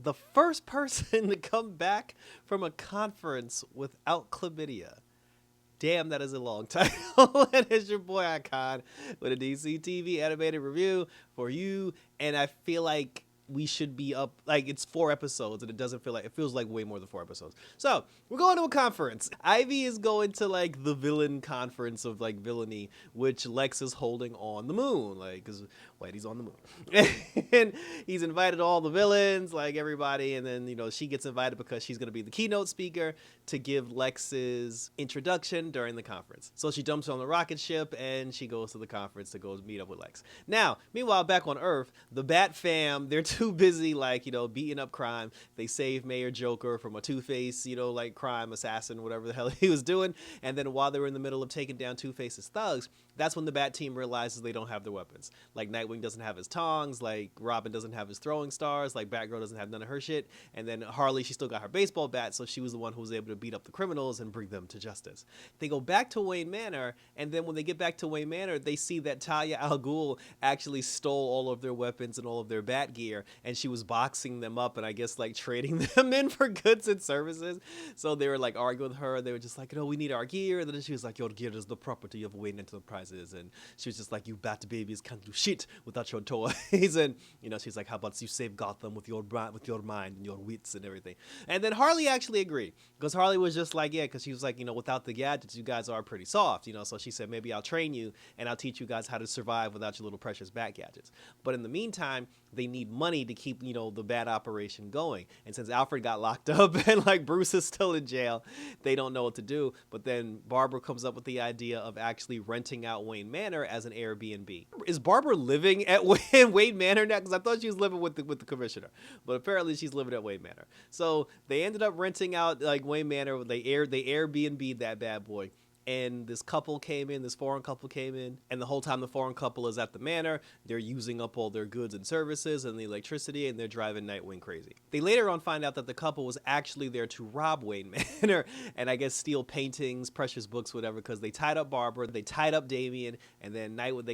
the first person to come back from a conference without chlamydia. Damn, that is a long title. And it's your boy Icon with a DC TV animated review for you. And I feel like we should be up, like, it's 4 episodes, and it feels like way more than 4 episodes. So we're going to a conference. Ivy is going to, like, the villain conference of, like, villainy, which Lex is holding on the moon, like, because Whitey's on the moon. And he's invited all the villains, like, everybody, and then, you know, she gets invited because she's going to be the keynote speaker to give Lex's introduction during the conference. So she jumps on the rocket ship, and she goes to the conference to go meet up with Lex. Now, meanwhile, back on Earth, the Batfam, they're too busy, like, you know, beating up crime. They save Mayor Joker from a Two-Face, you know, like, crime assassin, whatever the hell he was doing. And then while they were in the middle of taking down Two-Face's thugs, that's when the Bat team realizes they don't have their weapons. Like, Nightwing doesn't have his tongs, like, Robin doesn't have his throwing stars, like, Batgirl doesn't have none of her shit, and then Harley, she still got her baseball bat, so she was the one who was able to beat up the criminals and bring them to justice. They go back to Wayne Manor, and then when they get back to Wayne Manor, they see that Talia al Ghul actually stole all of their weapons and all of their bat gear, and she was boxing them up and I guess, like, trading them in for goods and services. So they were, like, arguing with her. They were just like, no, we need our gear. And then she was like, your gear is the property of Wayne Enterprises. And she was just like, you bat babies can't do shit without your toys. And, you know, she's like, how about you save Gotham with your mind and your wits and everything. And then Harley actually agreed, because Harley was just like, yeah, because she was like, you know, without the gadgets, you guys are pretty soft, you know. So she said, maybe I'll train you and I'll teach you guys how to survive without your little precious bat gadgets. But in the meantime, they need money to keep, you know, the bat operation going. And since Alfred got locked up and, like, Bruce is still in jail, they don't know what to do. But then Barbara comes up with the idea of actually renting out Wayne Manor as an Airbnb. Is Barbara living at Wayne Manor now? Because I thought she was living with the commissioner, but apparently she's living at Wayne Manor. So they ended up renting out, like, Wayne Manor. They Airbnb'd that bad boy. And this foreign couple came in, and the whole time the foreign couple is at the manor, they're using up all their goods and services and the electricity, and they're driving Nightwing crazy. They later on find out that the couple was actually there to rob Wayne Manor, and I guess steal paintings, precious books, whatever, because they tied up Barbara, they tied up Damian, and then Nightwing,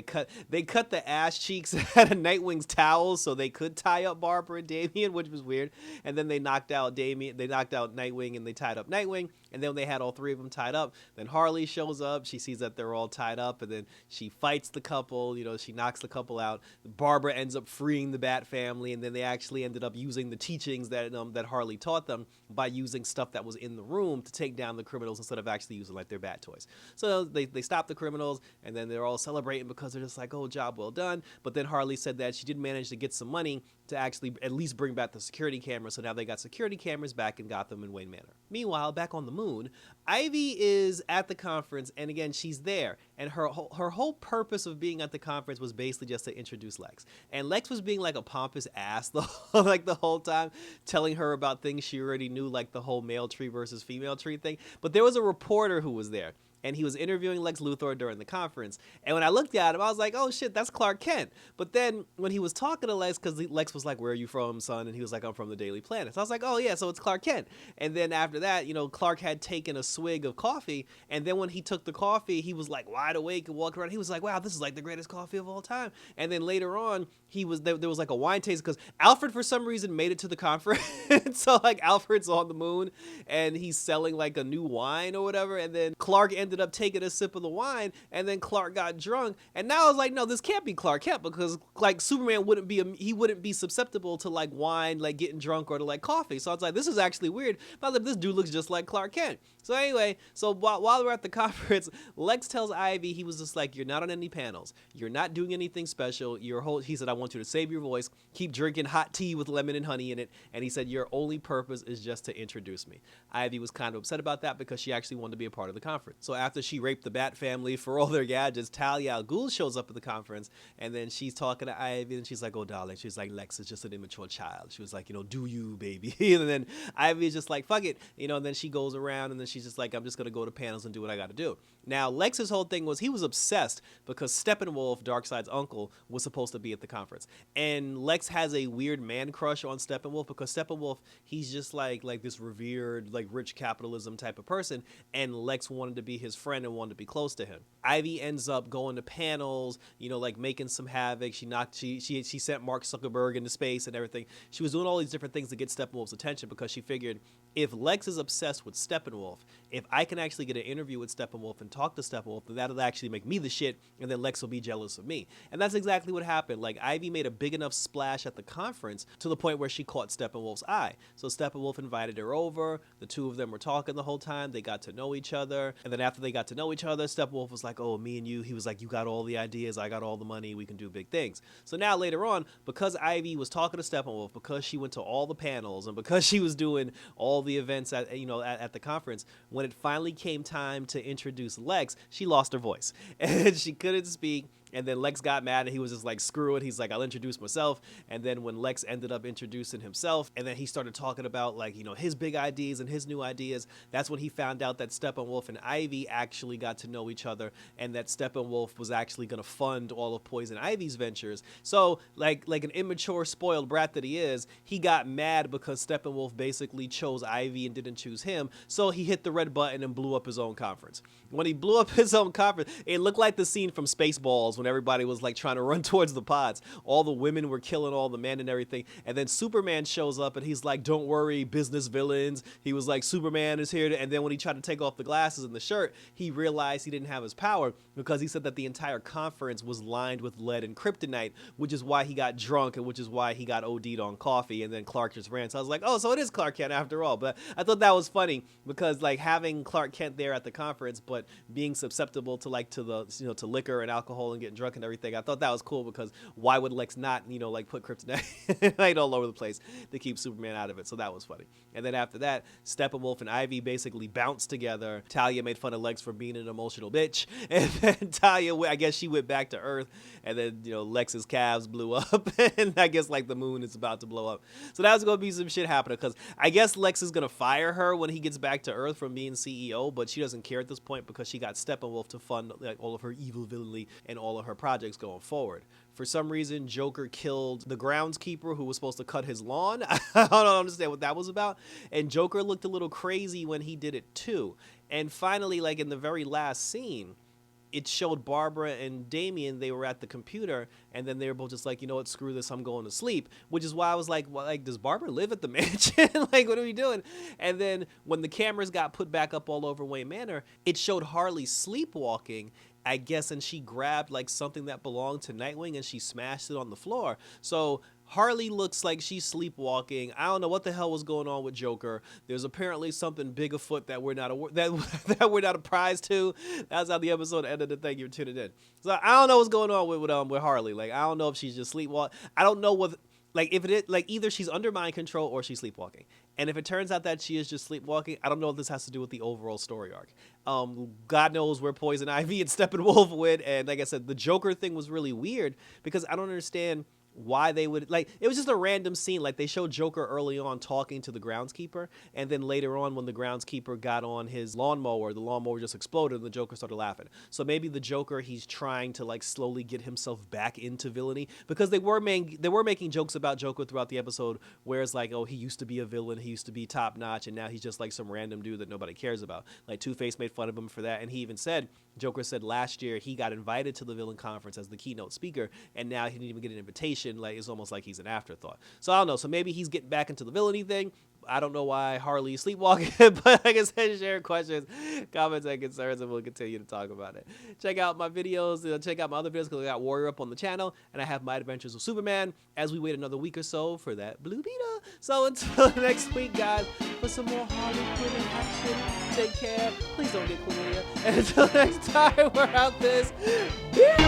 they cut the ass cheeks out of Nightwing's towels so they could tie up Barbara and Damian, which was weird. And then they knocked out Nightwing, and they tied up Nightwing, and then when they had all 3 of them tied up, then Harley shows up. She sees that they're all tied up, and then she fights the couple. You know, she knocks the couple out. Barbara ends up freeing the Bat family, and then they actually ended up using the teachings that Harley taught them by using stuff that was in the room to take down the criminals instead of actually using, like, their bat toys. So they stop the criminals, and then they're all celebrating because they're just like, oh, job well done. But then Harley said that she did manage to get some money to actually at least bring back the security cameras. So now they got security cameras back in Gotham and Wayne Manor. Meanwhile, back on the moon, Ivy is at the conference, and again, she's there. And her whole purpose of being at the conference was basically just to introduce Lex. And Lex was being, like, a pompous ass the whole time, telling her about things she already knew, like the whole male tree versus female tree thing. But there was a reporter who was there, and he was interviewing Lex Luthor during the conference. And when I looked at him, I was like, oh shit, that's Clark Kent. But then when he was talking to Lex, because Lex was like, where are you from, son? And he was like, I'm from the Daily Planet. So I was like, oh yeah, so it's Clark Kent. And then after that, you know, Clark had taken a swig of coffee, and then when he took the coffee, he was like wide awake and walking around. He was like, wow, this is like the greatest coffee of all time. And then later on, there was like a wine taste, because Alfred for some reason made it to the conference. So, like, Alfred's on the moon and he's selling, like, a new wine or whatever, and then Clark ended up taking a sip of the wine, and then Clark got drunk. And now I was like, no, this can't be Clark Kent, because, like, Superman wouldn't be susceptible to, like, wine, like, getting drunk, or to, like, coffee. So I was like, this is actually weird. But I was like, this dude looks just like Clark Kent. So anyway, so while we're at the conference, Lex tells Ivy, he was just like, you're not on any panels, you're not doing anything special, he said, I want you to save your voice, keep drinking hot tea with lemon and honey in it, and he said, your only purpose is just to introduce me. Ivy was kind of upset about that, because she actually wanted to be a part of the conference. So after she raped the Bat family for all their gadgets, Talia al Ghul shows up at the conference, and then she's talking to Ivy, and she's like, oh darling, she's like, Lex is just an immature child. She was like, you know, do you, baby? And then Ivy's just like, fuck it, you know, and then she goes around, and then she's just like, I'm just gonna go to panels and do what I gotta do. Now, Lex's whole thing was, he was obsessed because Steppenwolf, Darkseid's uncle, was supposed to be at the conference. And Lex has a weird man crush on Steppenwolf, because Steppenwolf, he's just like this revered, like, rich capitalism type of person, and Lex wanted to be his friend and wanted to be close to him. Ivy ends up going to panels, you know, like making some havoc. She sent Mark Zuckerberg into space and everything. She was doing all these different things to get Steppenwolf's attention because she figured if Lex is obsessed with Steppenwolf, if I can actually get an interview with Steppenwolf and talk to Steppenwolf, then that'll actually make me the shit, and then Lex will be jealous of me. And that's exactly what happened. Like, Ivy made a big enough splash at the conference to the point where she caught Steppenwolf's eye. So Steppenwolf invited her over. The two of them were talking the whole time. They got to know each other. And then after they got to know each other, Steppenwolf was like, oh, me and you. He was like, you got all the ideas. I got all the money. We can do big things. So now later on, because Ivy was talking to Steppenwolf, because she went to all the panels, and because she was doing all the events at the conference, when it finally came time to introduce Lex, she lost her voice and she couldn't speak. And then Lex got mad and he was just like, screw it. He's like, I'll introduce myself. And then when Lex ended up introducing himself, and then he started talking about, like, you know, his big ideas and his new ideas, that's when he found out that Steppenwolf and Ivy actually got to know each other, and that Steppenwolf was actually going to fund all of Poison Ivy's ventures. So like an immature, spoiled brat that he is, he got mad because Steppenwolf basically chose Ivy and didn't choose him. So he hit the red button and blew up his own conference. When he blew up his own conference, it looked like the scene from Spaceballs when everybody was like trying to run towards the pods. All the women were killing all the men and everything. And then Superman shows up and he's like, don't worry, business villains. He was like, Superman is here. And then when he tried to take off the glasses and the shirt, he realized he didn't have his power because he said that the entire conference was lined with lead and kryptonite, which is why he got drunk and which is why he got OD'd on coffee. And then Clark just ran. So I was like, oh, so it is Clark Kent after all. But I thought that was funny because like having Clark Kent there at the conference, but being susceptible to like to liquor and alcohol and getting drunk and everything, I thought that was cool because why would Lex not, you know, like put kryptonite like all over the place to keep Superman out of it? So that was funny. And then after that, Steppenwolf and Ivy basically bounced together. Talia made fun of Lex for being an emotional bitch, and then Talia, I guess she went back to Earth, and then, you know, Lex's calves blew up, and I guess like the moon is about to blow up. So that was gonna be some shit happening because I guess Lex is gonna fire her when he gets back to Earth from being CEO, but she doesn't care at this point because she got Steppenwolf to fund like all of her evil villainy and all of her projects going forward. For some reason, Joker killed the groundskeeper who was supposed to cut his lawn. I don't understand what that was about. And Joker looked a little crazy when he did it too. And finally, like in the very last scene, it showed Barbara and Damian, they were at the computer, and then they were both just like, you know what, screw this, I'm going to sleep, which is why I was like, well, like, does Barbara live at the mansion? Like, what are we doing? And then when the cameras got put back up all over Wayne Manor, it showed Harley sleepwalking, I guess, and she grabbed like something that belonged to Nightwing and she smashed it on the floor. So Harley looks like she's sleepwalking. I don't know what the hell was going on with Joker. There's apparently something big afoot that we're not that we're not apprised to. That's how the episode ended. And thank you for tuning in. So I don't know what's going on with Harley. Like, I don't know if she's just sleepwalking. I don't know what. Like, if it is, like, either she's under mind control or she's sleepwalking. And if it turns out that she is just sleepwalking, I don't know if this has to do with the overall story arc. God knows where Poison Ivy and Steppenwolf went. And like I said, the Joker thing was really weird because I don't understand why they would, like, it was just a random scene. Like, they showed Joker early on talking to the groundskeeper, and then later on when the groundskeeper got on his lawnmower, the lawnmower just exploded and the Joker started laughing. So maybe the Joker, he's trying to like slowly get himself back into villainy, because they were making jokes about Joker throughout the episode, where it's like, oh, he used to be a villain, he used to be top notch, and now he's just like some random dude that nobody cares about. Like, Two-Face made fun of him for that, and he even said, Joker said last year he got invited to the villain conference as the keynote speaker, and now he didn't even get an invitation. Like, it's almost like he's an afterthought. So I don't know. So maybe he's getting back into the villainy thing. I don't know why Harley is sleepwalking, but like I said, share questions, comments, and concerns, and we'll continue to talk about it. Check out my videos. Check out my other videos, because I got Warrior Up on the channel, and I have my Adventures with Superman as we wait another week or so for that Blue Beetle. So until next week, guys, for some more Harley Quinn action, take care. Please don't get chlamydia. And until next time, we're out this. Yeah.